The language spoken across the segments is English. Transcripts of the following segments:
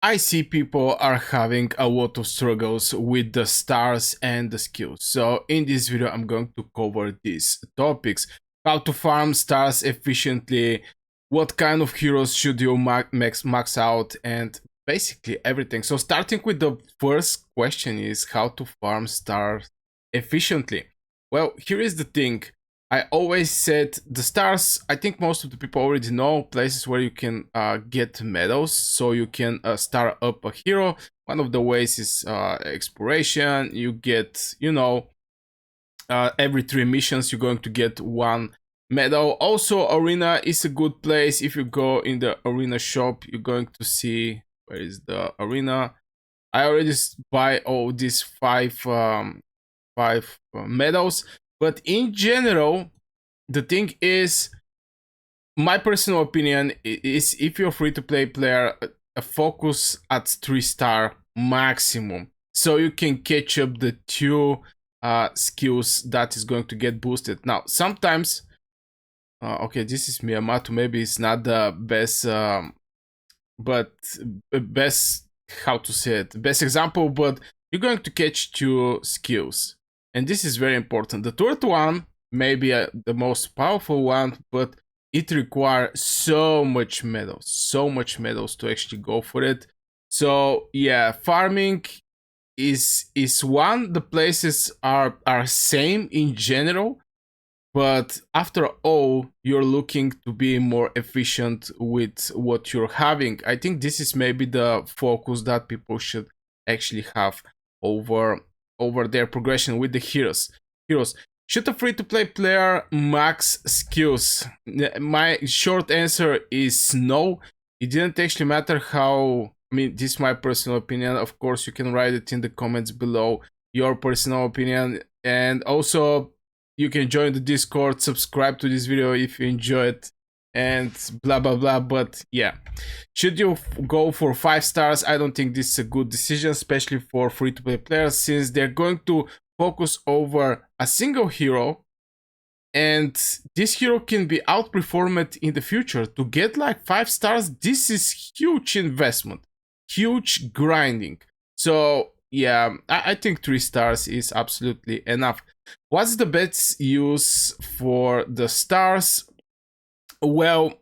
I see people are having a lot of struggles with the stars and the skills. So in this video, I'm going to cover these topics. How to farm stars efficiently, what kind of heroes should you max out, and basically everything. So starting with the first question is how to farm stars efficiently. Well, here is the thing. I always said the stars, I think most of the people already know places where you can get medals, so you can star up a hero. One of the ways is exploration. You get, every 3 missions you're going to get one medal. Also, arena is a good place. If you go in the arena shop, you're going to see, where is the arena? I already buy all these five medals, but in general, the thing is, my personal opinion is, if you're free to play player, a focus at 3-star maximum, so you can catch up the two skills that is going to get boosted. Now sometimes okay, this is Miyamoto, maybe it's not the best but best, how to say it, best example, but you're going to catch two skills, and this is very important. The third one may be the most powerful one, but it requires so much medals to actually go for it. So yeah, farming is one. The places are same in general, but after all, you're looking to be more efficient with what you're having. I think this is maybe the focus that people should actually have over their progression with the heroes. Should a free-to-play player max skills? My short answer is no. It didn't actually matter how. I mean, this is my personal opinion. Of course, you can write it in the comments below, your personal opinion. And also, you can join the Discord, subscribe to this video if you enjoy it, and blah blah blah. But yeah, should you go for 5 stars? I don't think this is a good decision, especially for free-to-play players, since they're going to focus over a single hero, and this hero can be outperformed in the future. To get like 5 stars, this is huge investment, huge grinding. So yeah, I think 3 stars is absolutely enough. What's the best use for the stars? Well,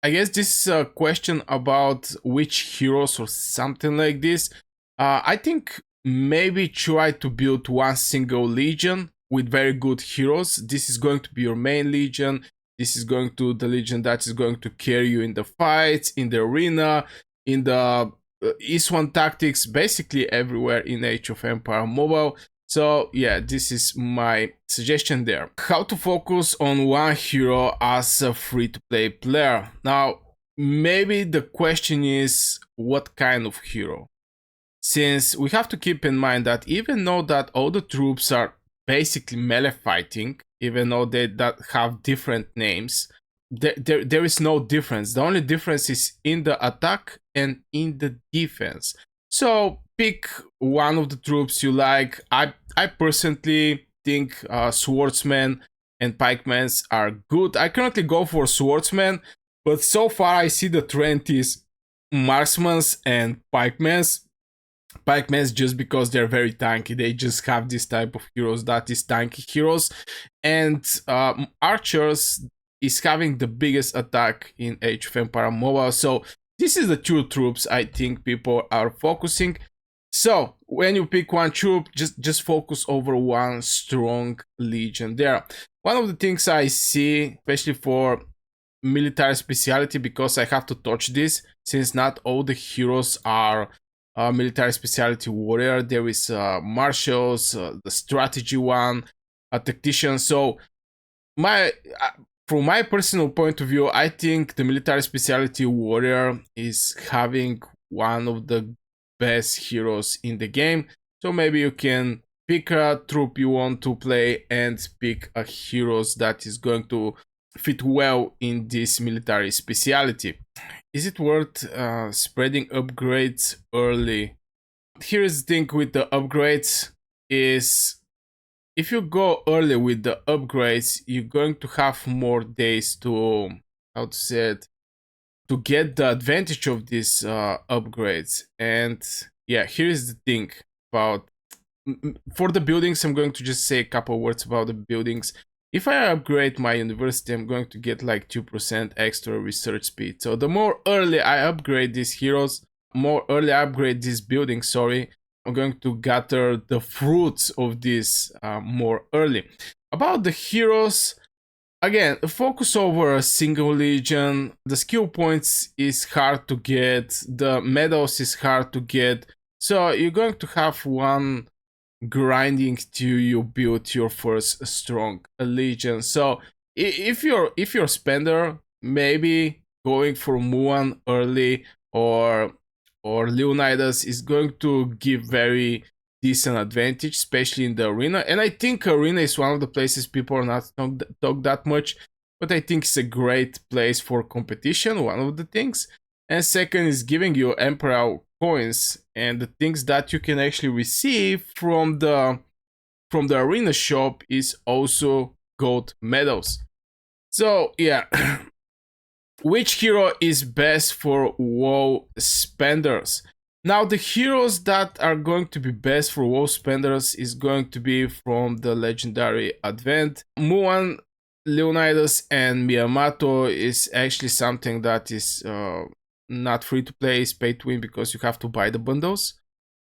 I guess this is a question about which heroes or something like this. I think maybe try to build one single legion with very good heroes. This is going to be your main legion. This is going to the legion that is going to carry you in the fights, in the arena, in the East 1 tactics, basically everywhere in Age of Empire Mobile. So yeah, this is my suggestion there. How to focus on one hero as a free-to-play player. Now, maybe the question is, what kind of hero? Since we have to keep in mind that even though that all the troops are basically melee fighting, even though they that have different names, there is no difference. The only difference is in the attack and in the defense. So pick one of the troops you like. I personally think swordsmen and pikemen are good. I currently go for swordsmen, but so far I see the trend is marksmans and pikemans. Pikemans just because they're very tanky. They just have this type of heroes that is tanky heroes, and archers is having the biggest attack in Age of Empire Mobile. So this is the two troops I think people are focusing. So when you pick one troop, just focus over one strong legion there. One of the things I see, especially for military speciality, because I have to touch this, since not all the heroes are military speciality warrior. There is marshals, the strategy one, a tactician. So from my personal point of view, I think the military speciality warrior is having one of the best heroes in the game. So maybe you can pick a troop you want to play and pick a heroes that is going to fit well in this military speciality. Is it worth spreading upgrades early? Here's the thing with the upgrades is, if you go early with the upgrades, you're going to have more days to, how to say it, to get the advantage of these upgrades. And yeah, here is the thing about for the buildings. I'm going to just say a couple words about the buildings. If I upgrade my university, I'm going to get like 2% extra research speed. So the more early I upgrade these heroes, more early I upgrade this building, sorry, I'm going to gather the fruits of this more early. About the heroes, again, focus over a single legion. The skill points is hard to get. The medals is hard to get. So you're going to have one grinding till you build your first strong legion. So if you're spender, maybe going for Mulan early or Leonidas is going to give very decent advantage, especially in the arena. And I think arena is one of the places people are not talk that much, but I think it's a great place for competition, one of the things. And second is giving you Emperor coins and the things that you can actually receive from the arena shop is also gold medals. So yeah, which hero is best for WoW spenders? Now, the heroes that are going to be best for WoW spenders is going to be from the legendary advent. Mulan, Leonidas, and Miyamoto is actually something that is not free to play, is pay to win because you have to buy the bundles.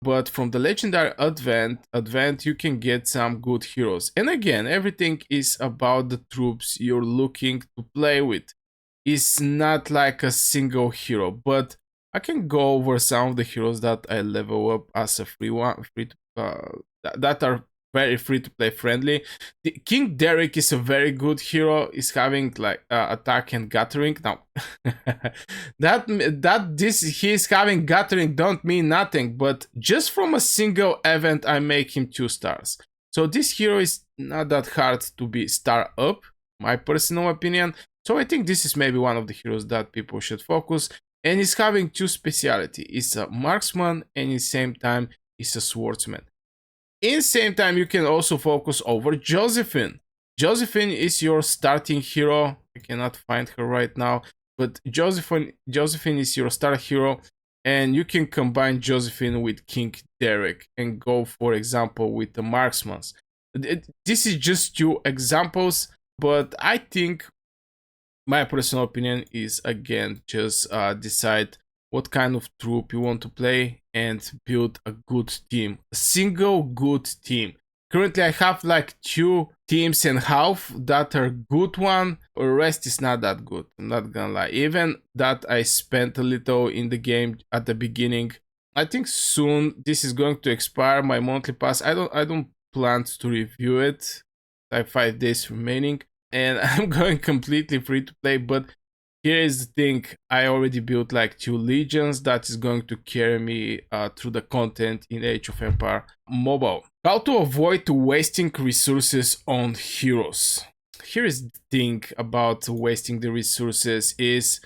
But from the legendary advent you can get some good heroes. And again, everything is about the troops you're looking to play with. It's not like a single hero, but I can go over some of the heroes that I level up as a free that are very free to play friendly. King Derek is a very good hero. Is having like attack and gathering. Now that this he's having gathering don't mean nothing, but just from a single event I make him 2 stars. So this hero is not that hard to be star up, my personal opinion. So I think this is maybe one of the heroes that people should focus. And he's having 2 speciality. It's a marksman and at the same time it's a swordsman. In the same time, you can also focus over Josephine. Josephine is your starting hero. I cannot find her right now, but Josephine is your star hero, and you can combine Josephine with King Derek and go, for example, with the marksmans. This is just 2 examples, but I think my personal opinion is, again, just decide what kind of troop you want to play and build a good team, a single good team. Currently I have like 2 teams and half that are good one, the rest is not that good, I'm not gonna lie. Even that I spent a little in the game at the beginning. I think soon this is going to expire, my monthly pass. I don't plan to review it. I have 5 days remaining and I'm going completely free to play. But here is the thing, I already built like 2 legions that is going to carry me through the content in Age of Empire mobile. How to avoid wasting resources on heroes. Here is the thing about wasting the resources is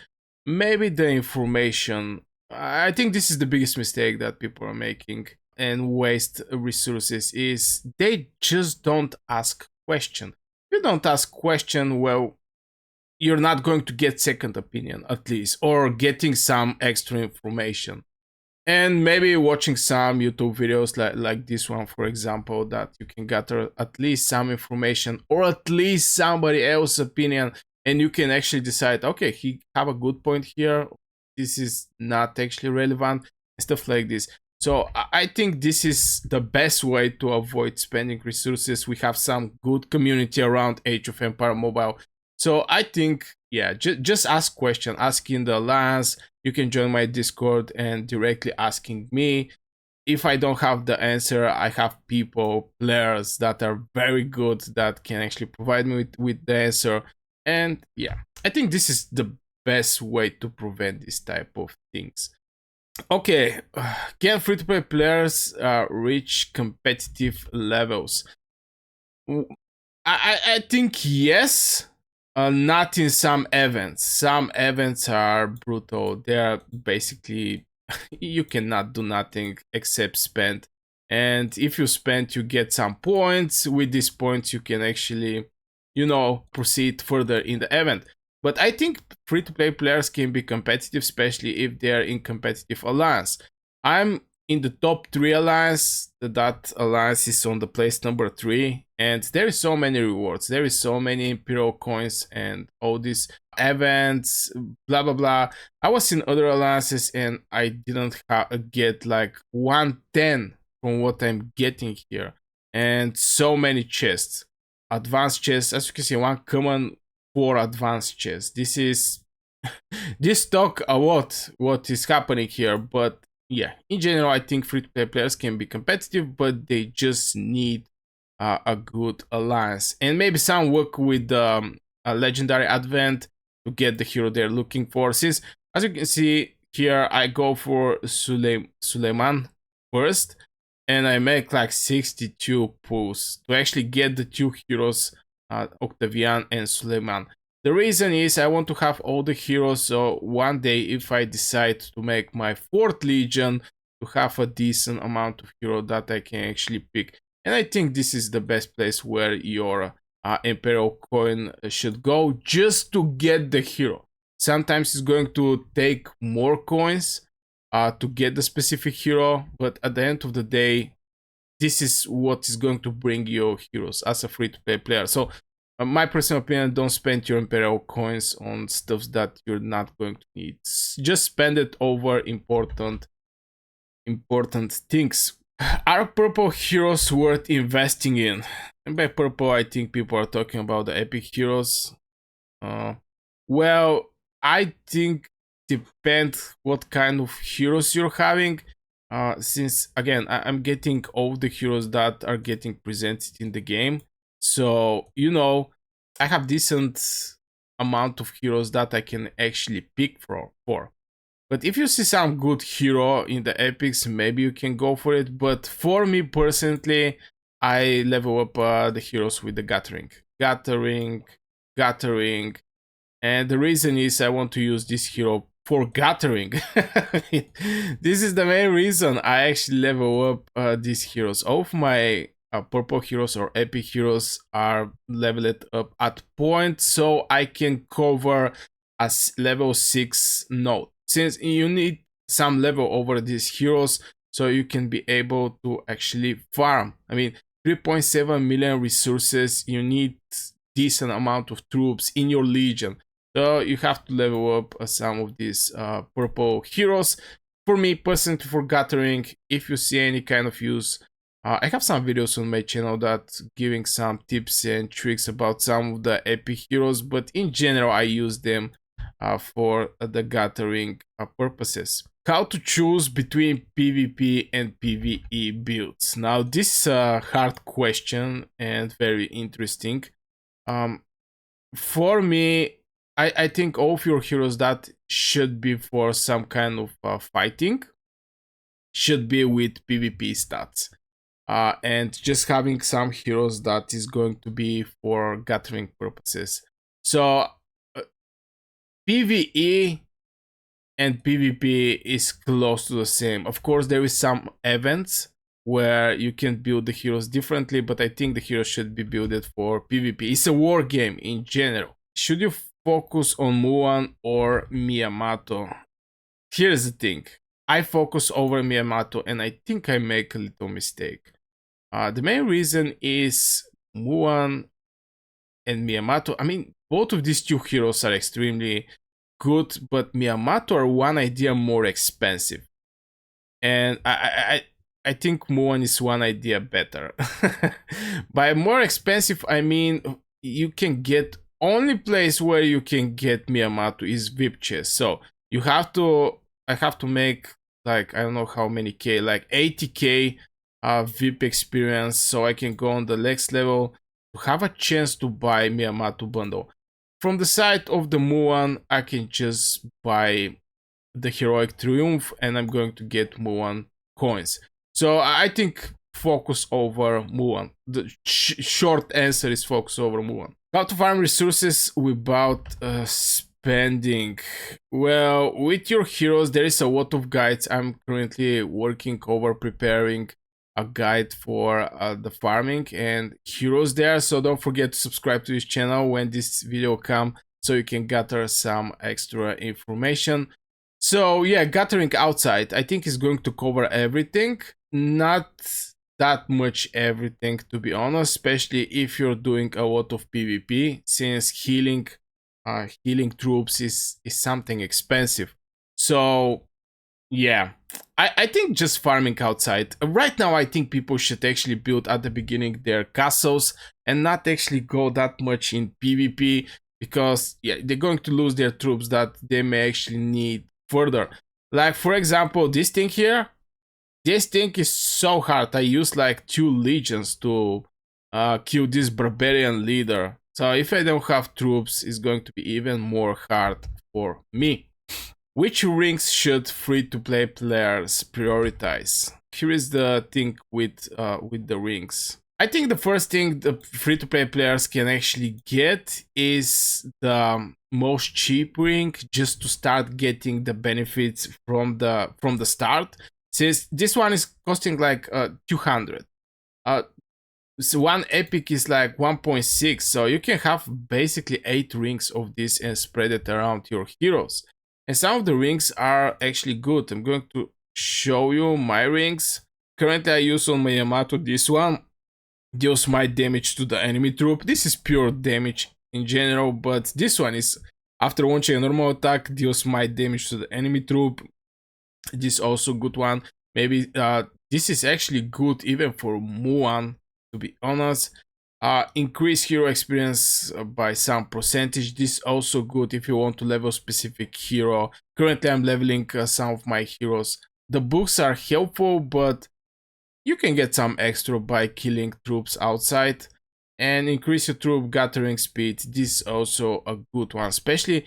maybe the information. I think this is the biggest mistake that people are making and waste resources is they just don't ask question. If you don't ask question, well, you're not going to get second opinion at least, or getting some extra information. And maybe watching some YouTube videos like this one, for example, that you can gather at least some information or at least somebody else's opinion, and you can actually decide, okay, he have a good point here, this is not actually relevant, stuff like this. So I think this is the best way to avoid spending resources. We have some good community around Age of Empire Mobile. So I think, yeah, just ask question, asking the alliance. You can join my Discord and directly asking me. If I don't have the answer, I have players that are very good that can actually provide me with the answer. And yeah, I think this is the best way to prevent this type of things. Okay, can free-to-play players reach competitive levels? I think yes. Not in some events. Some events are brutal. They are basically you cannot do nothing except spend. And if you spend, you get some points. With these points, you can actually, proceed further in the event. But I think free-to-play players can be competitive, especially if they're in competitive alliance. I'm in the top 3 alliance. That alliance is on the place number 3, and there is so many rewards. There is so many Imperial coins and all these events, blah blah blah. I was in other alliances and I didn't get like 110 from what I'm getting here, and so many chests, advanced chests. As you can see, one common, 4 advanced chests. This is this talk a lot what is happening here, but yeah, in general, I think free-to-play players can be competitive, but they just need a good alliance, and maybe some work with a legendary advent to get the hero they're looking for. Since, as you can see here, I go for Suleiman first, and I make like 62 pulls to actually get the 2 heroes, Octavian and Suleiman. The reason is I want to have all the heroes, so one day if I decide to make my 4th Legion, to have a decent amount of hero that I can actually pick. And I think this is the best place where your Imperial coin should go, just to get the hero. Sometimes it's going to take more coins to get the specific hero, but at the end of the day, this is what is going to bring you heroes as a free-to-play player. So my personal opinion, don't spend your Imperial coins on stuff that you're not going to need. Just spend it over important things. Are purple heroes worth investing in? And by purple, I think people are talking about the epic heroes. Well, I think depends what kind of heroes you're having. Since again, I'm getting all the heroes that are getting presented in the game, so you know, I have decent amount of heroes that I can actually pick for. But if you see some good hero in the epics, maybe you can go for it. But for me personally, I level up the heroes with the Gathering, and the reason is I want to use this hero for Gathering. This is the main reason I actually level up these heroes. All of my purple heroes or epic heroes are leveled up at point, so I can cover a level 6 node. Since you need some level over these heroes, so you can be able to actually farm. I mean, 3.7 million resources, you need decent amount of troops in your legion. So you have to level up some of these purple heroes. For me personally, for Gathering, if you see any kind of use, I have some videos on my channel that giving some tips and tricks about some of the epic heroes, but in general I use them for the Gathering purposes. How to choose between PvP and PvE builds? Now this is a hard question and very interesting. For me, I think all of your heroes that should be for some kind of fighting should be with PvP stats. And just having some heroes that is going to be for Gathering purposes. So PvE and PvP is close to the same. Of course, there is some events where you can build the heroes differently, but I think the heroes should be built for PvP. It's a war game in general. Should you focus on Mulan or Miyamoto? Here's the thing. I focus over Miyamoto, and I think I make a little mistake. The main reason is Mulan and Miyamoto. I mean, both of these 2 heroes are extremely good, but Miyamoto are one idea more expensive, and I think Mulan is one idea better. By more expensive, I mean you can get, only place where you can get Miyamoto is VIP chest. So you have to, I have to make like, I don't know how many K, like 80K VIP experience, so I can go on the next level to have a chance to buy Miyamoto bundle. From the side of the Mulan, I can just buy the Heroic Triumph and I'm going to get Mulan coins. So I think focus over Mulan. The short answer is focus over Mulan. How to farm resources without spending? Well, with your heroes, there is a lot of guides. I'm currently working over preparing a guide for the farming and heroes there, so don't forget to subscribe to this channel when this video come. so you can gather some extra information. So yeah, gathering outside I think is going to cover everything. Not that much everything, to be honest, especially if you're doing a lot of PvP, since healing troops is something expensive. So yeah, I think just farming outside. Right now, I think people should actually build at the beginning their castles and not actually go that much in PvP, because yeah, they're going to lose their troops that they may actually need further. Like for example, this thing here. This thing is so hard. I used like 2 legions to kill this barbarian leader. So if I don't have troops, it's going to be even more hard for me. Which rings should free-to-play players prioritize? Here is the thing with the rings. I think the first thing the free-to-play players can actually get is the most cheap ring, just to start getting the benefits from the start. Since this one is costing like 200. So one epic is like 1.6, so you can have basically 8 rings of this and spread it around your heroes. And some of the rings are actually good. I'm going to show you my rings. Currently I use on Miyamoto this one. Deals my damage to the enemy troop. This is pure damage in general, but this one is, after launching a normal attack, deals my damage to the enemy troop. This is also good one. Maybe this is actually good even for Mulan, to be honest. Increase hero experience by some percentage. This is also good if you want to level specific hero. Currently I'm leveling some of my heroes. The books are helpful, but you can get some extra by killing troops outside. And increase your troop gathering speed. This is also a good one. Especially,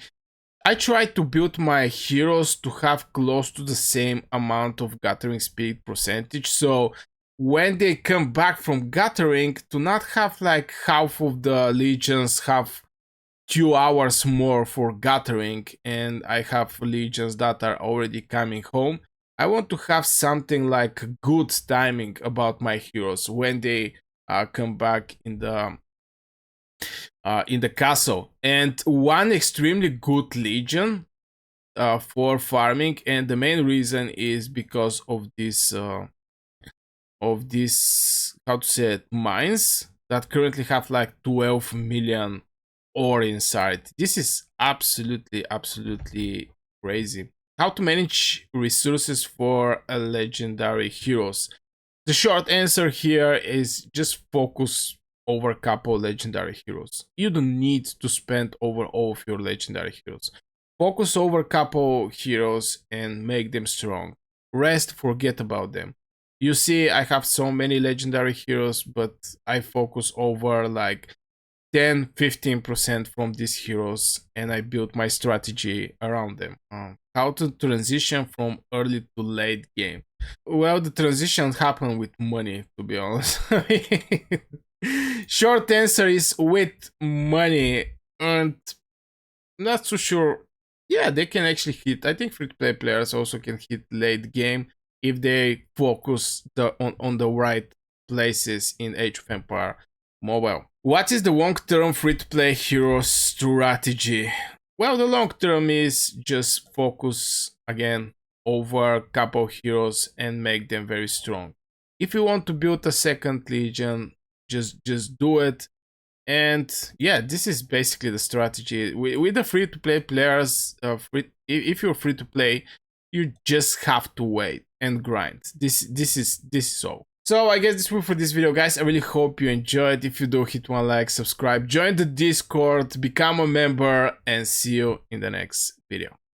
I try to build my heroes to have close to the same amount of gathering speed percentage. So when they come back from gathering, to not have like half of the legions have 2 hours more for gathering, and I have legions that are already coming home. I want to have something like good timing about my heroes when they come back in the castle. And one extremely good legion for farming, and the main reason is because of this how to say it, mines that currently have like 12 million ore inside. This is absolutely crazy. How to manage resources for a legendary heroes? The short answer here is just focus over a couple legendary heroes. You don't need to spend over all of your legendary heroes. Focus over a couple heroes and make them strong. Rest, forget about them. You see, I have so many legendary heroes, but I focus over like 10-15% from these heroes, and I build my strategy around them. How to transition from early to late game? Well, the transition happened with money, to be honest. Short answer is with money, and not so sure. Yeah, they can actually hit. I think free-to-play players also can hit late game if they focus on the right places in Age of Empire Mobile. What is the long-term free-to-play hero strategy? Well, the long term is just focus again over a couple heroes and make them very strong. If you want to build a second legion, just do it. And yeah, this is basically the strategy with the free-to-play players. If you're free to play, you just have to wait and grind. This is all. So I guess this will for this video, guys. I really hope you enjoyed. If you do, hit one like, subscribe, join the Discord, become a member, and see you in the next video.